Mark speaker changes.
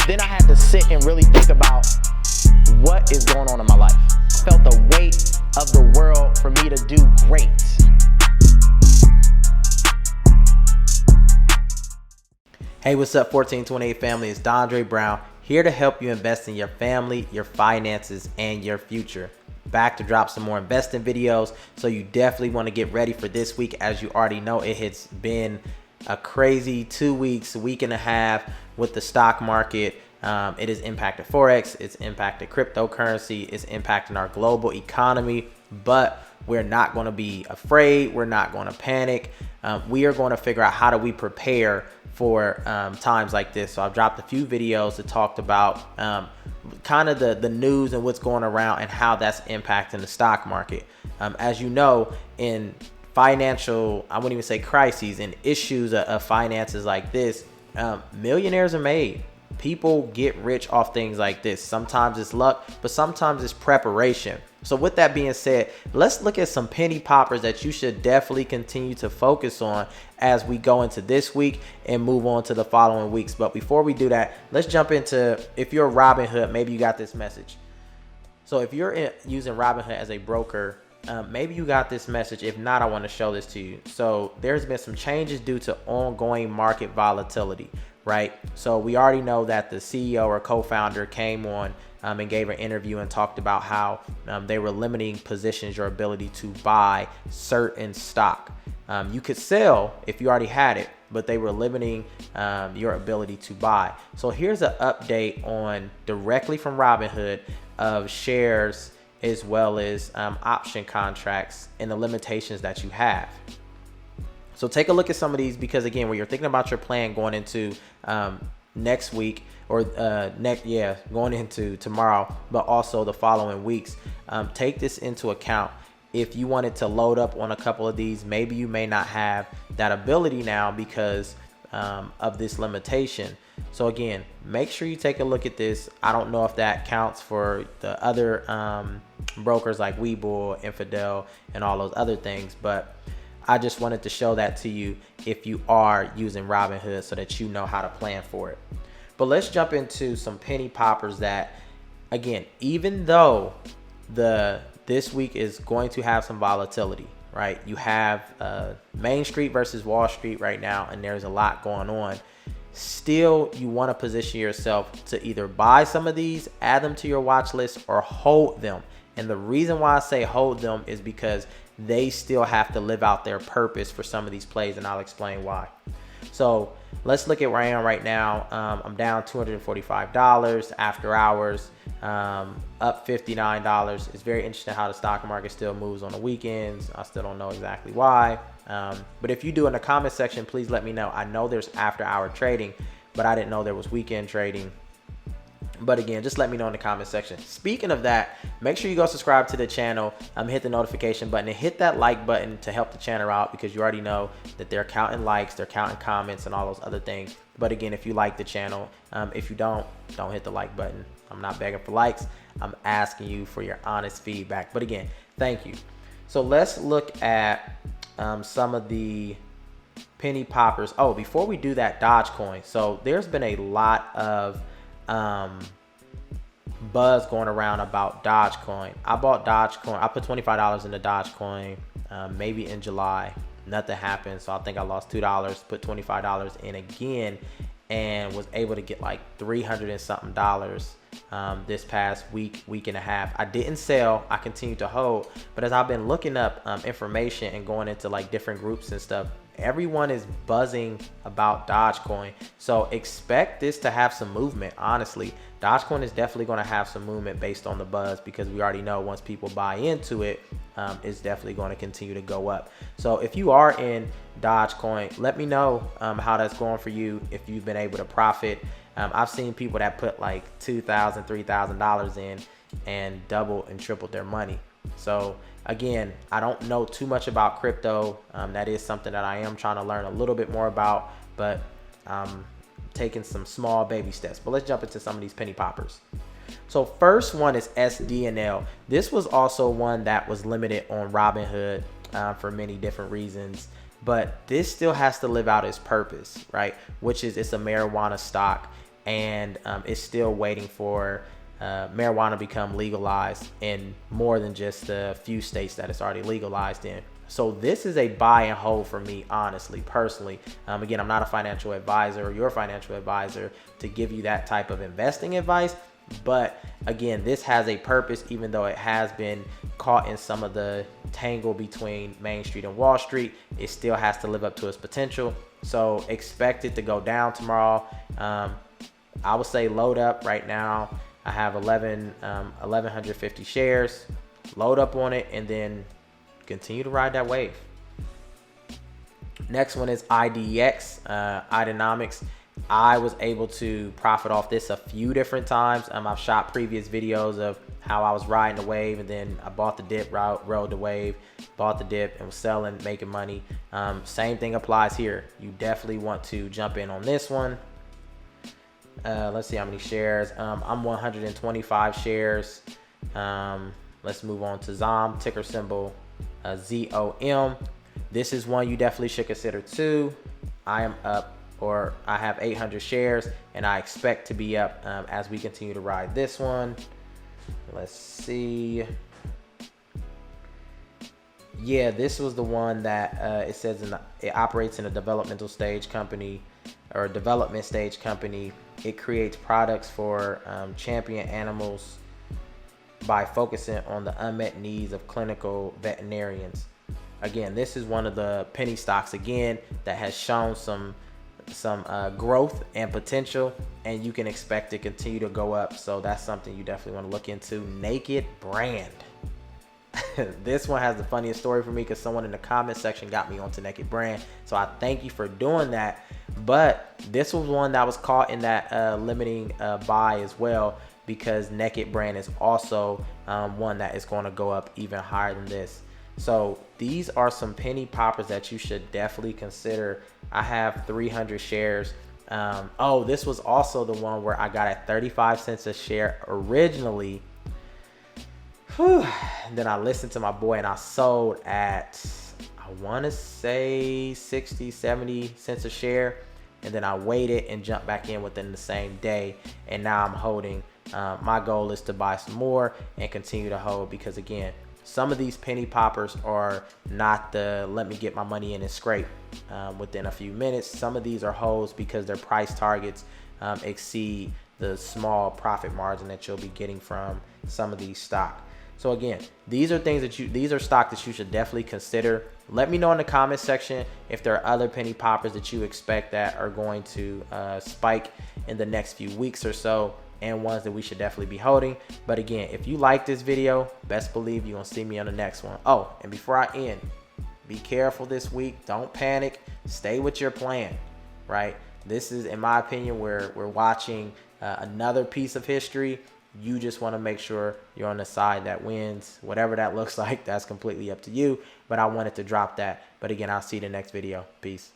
Speaker 1: Then I had to sit and really think about what is going on in my life. I felt the weight of the world for me to do great.
Speaker 2: Hey, what's up 1428 family? It's Dondre Brown here to help you invest in your family, your finances, and your future. Back to drop some more investing videos, so you definitely want to get ready for this week. As you already know, it has been a crazy 2 weeks, a week and a half with the stock market. It has impacted Forex, it's impacted cryptocurrency, it's impacting our global economy, but we're not going to be afraid. We're not going to panic. We are going to figure out how do we prepare for times like this. So I've dropped a few videos that talked about kind of the news and what's going around and how that's impacting the stock market. As you know, in financial, I wouldn't even say crises, and issues of finances like this, millionaires are made. People get rich off things like this. Sometimes it's luck, but sometimes it's preparation. So with that being said, let's look at some penny poppers that you should definitely continue to focus on as we go into this week and move on to the following weeks. But before we do that, let's jump into, if you're Robinhood, maybe you got this message. So if you're using Robinhood as a broker, maybe you got this message. If not, I want to show this to you. So there's been some changes due to ongoing market volatility, right? So we already know that the CEO or co-founder came on and gave an interview and talked about how they were limiting positions, your ability to buy certain stock. You could sell if you already had it, but they were limiting your ability to buy. So here's an update on directly from Robinhood of shares as well as option contracts and the limitations that you have. So take a look at some of these, because again, when you're thinking about your plan going into next week or going into tomorrow, but also the following weeks, take this into account. If you wanted to load up on a couple of these, maybe you may not have that ability now because of this limitation. So again, make sure you take a look at this. I don't know if that counts for the other brokers like Webull, Infidel, and all those other things, but I just wanted to show that to you if you are using Robinhood so that you know how to plan for it. But let's jump into some penny poppers that, again, even though this week is going to have some volatility, right? You have Main Street versus Wall Street right now, and there's a lot going on. Still, you want to position yourself to either buy some of these, add them to your watch list, or hold them. And the reason why I say hold them is because they still have to live out their purpose for some of these plays, and I'll explain why. So let's look at where I am right now. I'm down $245 after hours, up $59. It's very interesting how the stock market still moves on the weekends. I still don't know exactly why. But if you do in the comment section, please let me know. I know there's after hour trading, but I didn't know there was weekend trading. But again, just let me know in the comment section. Speaking of that, make sure you go subscribe to the channel, hit the notification button, and hit that like button to help the channel out, because you already know that they're counting likes, they're counting comments, and all those other things. But again, if you like the channel, if you don't hit the like button. I'm not begging for likes. I'm asking you for your honest feedback. But again, thank you. So let's look at some of the penny poppers. Oh, before we do that, Dogecoin. So there's been a lot of buzz going around about Dogecoin. I bought Dogecoin. I put $25 into Dogecoin maybe in July. Nothing happened, so I think I lost $2. Put $25 in again and was able to get like $300 and something this past week and a half. I didn't sell. I continued to hold, but as I've been looking up information and going into like different groups and stuff, everyone is buzzing about Dogecoin. So expect this to have some movement. Honestly, Dogecoin is definitely going to have some movement based on the buzz, because we already know once people buy into it, it's definitely going to continue to go up. So if you are in Dogecoin, let me know how that's going for you, if you've been able to profit. I've seen people that put like $2,000, $3,000 in and doubled and tripled their money. So again, I don't know too much about crypto. That is something that I am trying to learn a little bit more about, but I'm taking some small baby steps. But let's jump into some of these penny poppers. So first one is SNDL. This was also one that was limited on Robinhood for many different reasons, but this still has to live out its purpose, right? Which is, it's a marijuana stock. and it's still waiting for marijuana to become legalized in more than just the few states that it's already legalized in. So this is a buy and hold for me, honestly, personally. Again, I'm not a financial advisor or your financial advisor to give you that type of investing advice. But again, this has a purpose, even though it has been caught in some of the tangle between Main Street and Wall Street. It still has to live up to its potential. So expect it to go down tomorrow. I would say load up right now. I have 1,150 shares. Load up on it and then continue to ride that wave. Next one is IDEX, Ideanomics. I was able to profit off this a few different times. I've shot previous videos of how I was riding the wave, and then I bought the dip, rode the wave, bought the dip, and was selling, making money. Same thing applies here. You definitely want to jump in on this one. Let's see how many shares. I'm 125 shares. Let's move on to ZOM, ticker symbol ZOM. This is one you definitely should consider too. I am up, or I have 800 shares, and I expect to be up as we continue to ride this one. Let's see. Yeah, this was the one that it says it operates in a developmental stage company, or development stage company. It creates products for champion animals by focusing on the unmet needs of clinical veterinarians. Again, this is one of the penny stocks again that has shown some growth and potential, and you can expect to continue to go up. So that's something you definitely want to look into. Naked Brand. This one has the funniest story for me because someone in the comment section got me onto Naked Brand. So I thank you for doing that. But this was one that was caught in that limiting buy as well, because Naked Brand is also one that is going to go up even higher than this. So these are some penny poppers that you should definitely consider. I have 300 shares. Oh, this was also the one where I got at 35 cents a share originally. Whew. And then I listened to my boy and I sold at, I want to say 60, 70 cents a share. And then I waited and jumped back in within the same day. And now I'm holding. My goal is to buy some more and continue to hold, because again, some of these penny poppers are not the let me get my money in and scrape within a few minutes. Some of these are holds because their price targets exceed the small profit margin that you'll be getting from some of these stock. So again, these are stock that you should definitely consider. Let me know in the comment section if there are other penny poppers that you expect that are going to spike in the next few weeks or so, and ones that we should definitely be holding. But again, if you like this video, best believe you're gonna see me on the next one. Oh, and before I end, be careful this week. Don't panic. Stay with your plan, right? This is, in my opinion, where we're watching another piece of history. You just want to make sure you're on the side that wins. Whatever that looks like, that's completely up to you. But I wanted to drop that. But again, I'll see you in the next video. Peace.